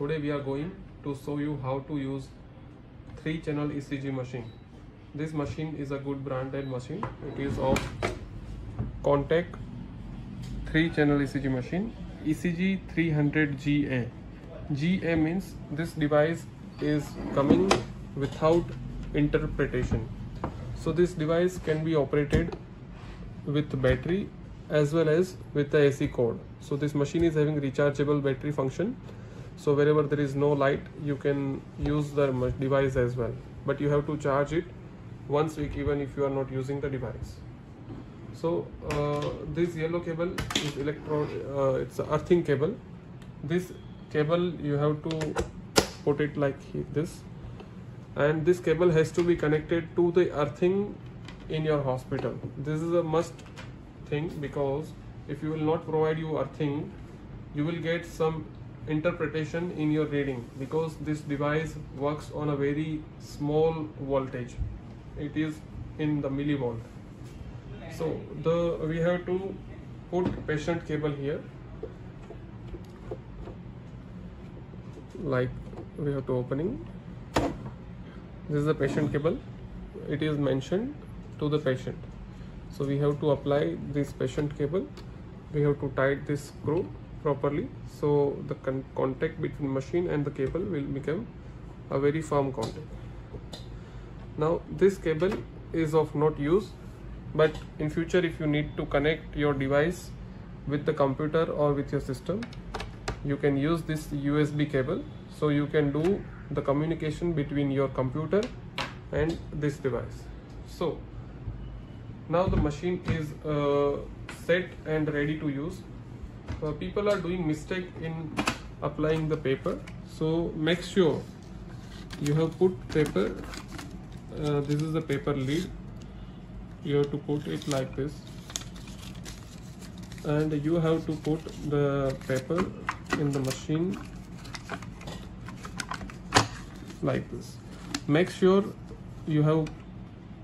Today we are going to show you how to use 3-channel ECG machine. This machine is a good branded machine. It is of Contec 3-channel ECG machine, ECG 300GA. GA means this device is coming without interpretation. So this device can be operated with battery as well as with the AC cord. So this machine is having rechargeable battery function. So wherever there is no light, you can use the device as well. But you have to charge it once a week even if you are not using the device. So this yellow cable is it's an earthing cable. This cable you have to put it like this, and this cable has to be connected to the earthing in your hospital. This is a must thing, because if you will not provide you earthing, you will get some interpretation in your reading, because this device works on a very small voltage. It is in the millivolt. So we have to put patient cable here, like we have to opening. This is the patient cable. It is mentioned to the patient. So we have to apply this patient cable. We have to tight this screw properly, so the contact between machine and the cable will become a very firm contact. Now this cable is of not use, but in future if you need to connect your device with the computer or with your system, you can use this USB cable, so you can do the communication between your computer and this device. So now the machine is set and ready to use. People are doing mistake in applying the paper, so make sure you have put paper. This is the paper lead. You have to put it like this, and you have to put the paper in the machine like this. Make sure you have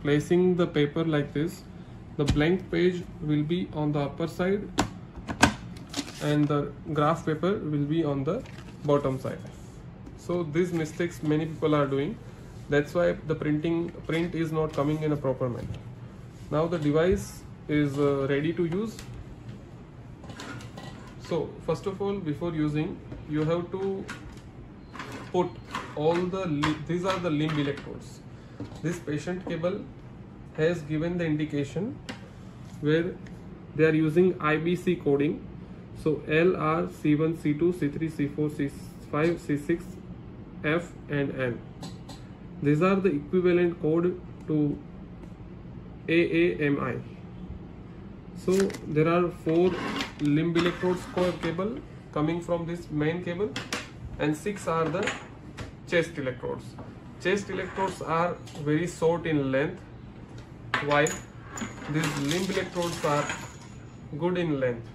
placing the paper like this. The blank page will be on the upper side and the graph paper will be on the bottom side. So these mistakes many people are doing. That's why the print is not coming in a proper manner. Now the device is ready to use. So first of all, before using, you have to put all these are the limb electrodes. This patient cable has given the indication where they are using IBC coding. So L, R, C1, C2, C3, C4, C5, C6, F and N. These are the equivalent code to AAMI. So there are 4 limb electrodes cable coming from this main cable, and 6 are the chest electrodes. Chest electrodes are very short in length, while these limb electrodes are good in length.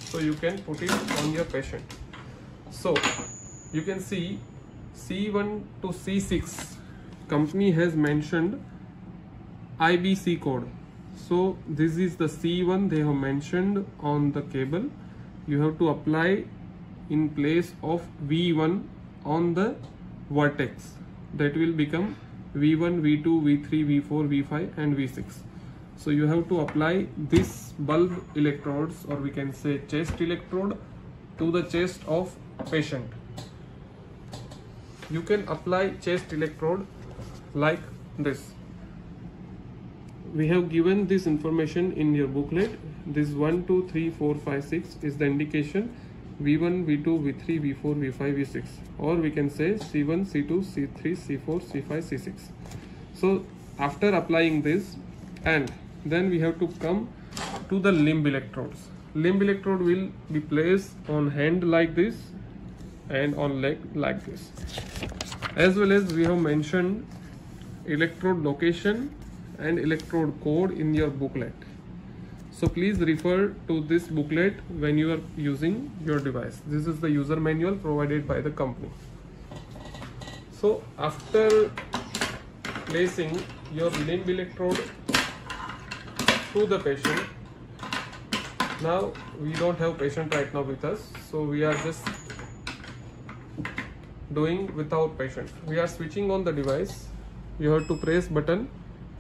So you can put it on your patient. So you can see C1 to C6 company has mentioned IBC code. So this is the C1 they have mentioned on the cable. You have to apply in place of V1 on the vertex. That will become V1, V2, V3, V4, V5 and V6. So you have to apply this bulb electrodes, or we can say chest electrode, to the chest of patient. You can apply chest electrode like this. We have given this information in your booklet. This 1, 2, 3, 4, 5, 6 is the indication. V1, V2, V3, V4, V5, V6, or we can say C1, C2, C3, C4, C5, C6. So after applying this, and then we have to come to the limb electrodes. Limb electrode will be placed on hand like this and on leg like this. As well as we have mentioned electrode location and electrode code in your booklet. So please refer to this booklet when you are using your device. This is the user manual provided by the company. So after placing your limb electrode to the patient, now we don't have patient right now with us, so we are just doing without patient. We are switching on the device. You have to press button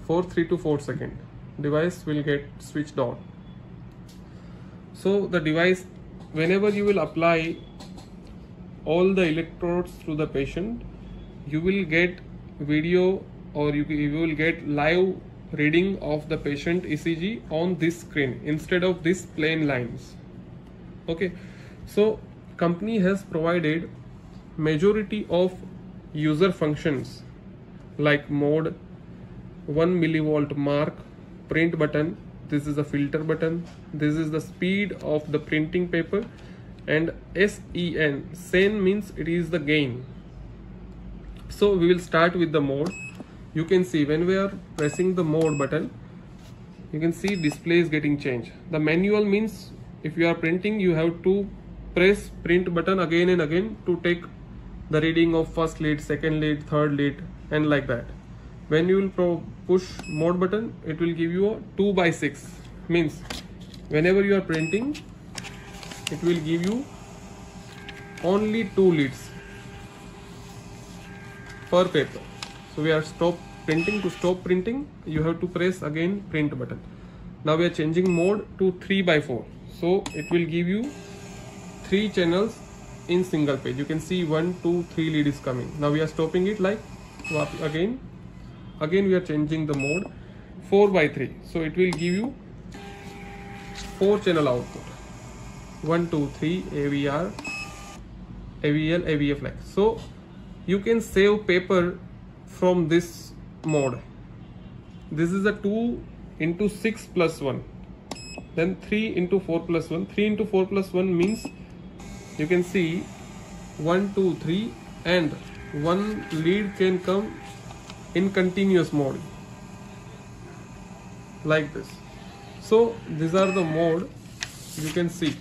for 3 to 4 seconds. Device will get switched on. So the device, whenever you will apply all the electrodes to the patient, you will get video, or you will get live reading of the patient ECG on this screen instead of these plain lines. Okay, so company has provided majority of user functions like mode, 1 millivolt mark, print button, this is the filter button, this is the speed of the printing paper, and sen means it is the gain. So we will start with the mode. You can see when we are pressing the mode button, you can see display is getting changed. The manual means if you are printing, you have to press print button again and again to take the reading of first lead, second lead, third lead, and like that. When you will push mode button, it will give you a 2/6, means whenever you are printing, it will give you only 2 leads per paper. So we are stop printing. To stop printing, you have to press again print button. Now we are changing mode to 3/4. So it will give you 3 channels in single page. You can see 1, 2, 3 lead is coming. Now we are stopping it like again we are changing the mode 4/3. So it will give you 4 channel output, 1, 2, 3, AVR, AVL, AVF, like so. You can save paper from this mode. This is a 2 into 6 plus 1, then 3 into 4 plus 1. 3 into 4 plus 1 means you can see 1, 2, 3, and 1 lead can come in continuous mode like this. So these are the mode you can see.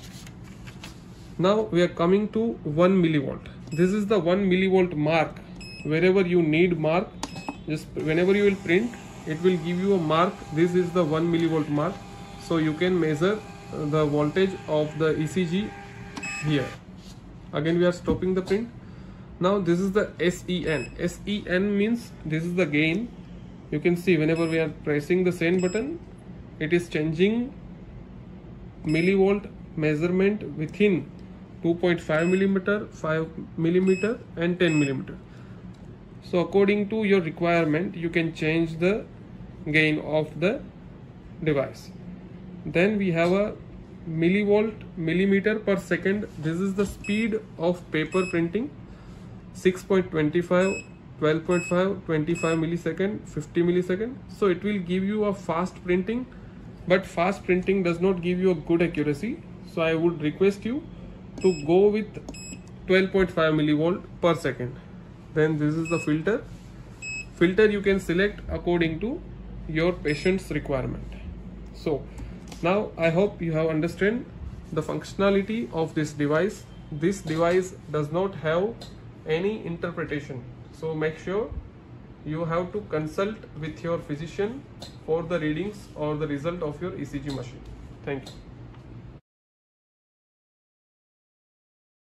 Now we are coming to 1 millivolt. This is the 1 millivolt mark. Wherever you need mark, just whenever you will print, it will give you a mark. This is the 1 millivolt mark, so you can measure the voltage of the ECG here. Again we are stopping the print. Now this is the SEN. SEN means this is the gain. You can see whenever we are pressing the send button, it is changing millivolt measurement within 2.5 millimeter, 5 millimeter, and 10 millimeter. So according to your requirement, you can change the gain of the device. Then we have a millivolt millimeter per second. This is the speed of paper printing. 6.25, 12.5, 25 millisecond, 50 millisecond. So it will give you a fast printing, but fast printing does not give you a good accuracy. So I would request you to go with 12.5 millivolt per second. Then this is the filter. Filter you can select according to your patient's requirement. So now I hope you have understood the functionality of this device. This device does not have any interpretation, so make sure you have to consult with your physician for the readings or the result of your ECG machine. Thank you.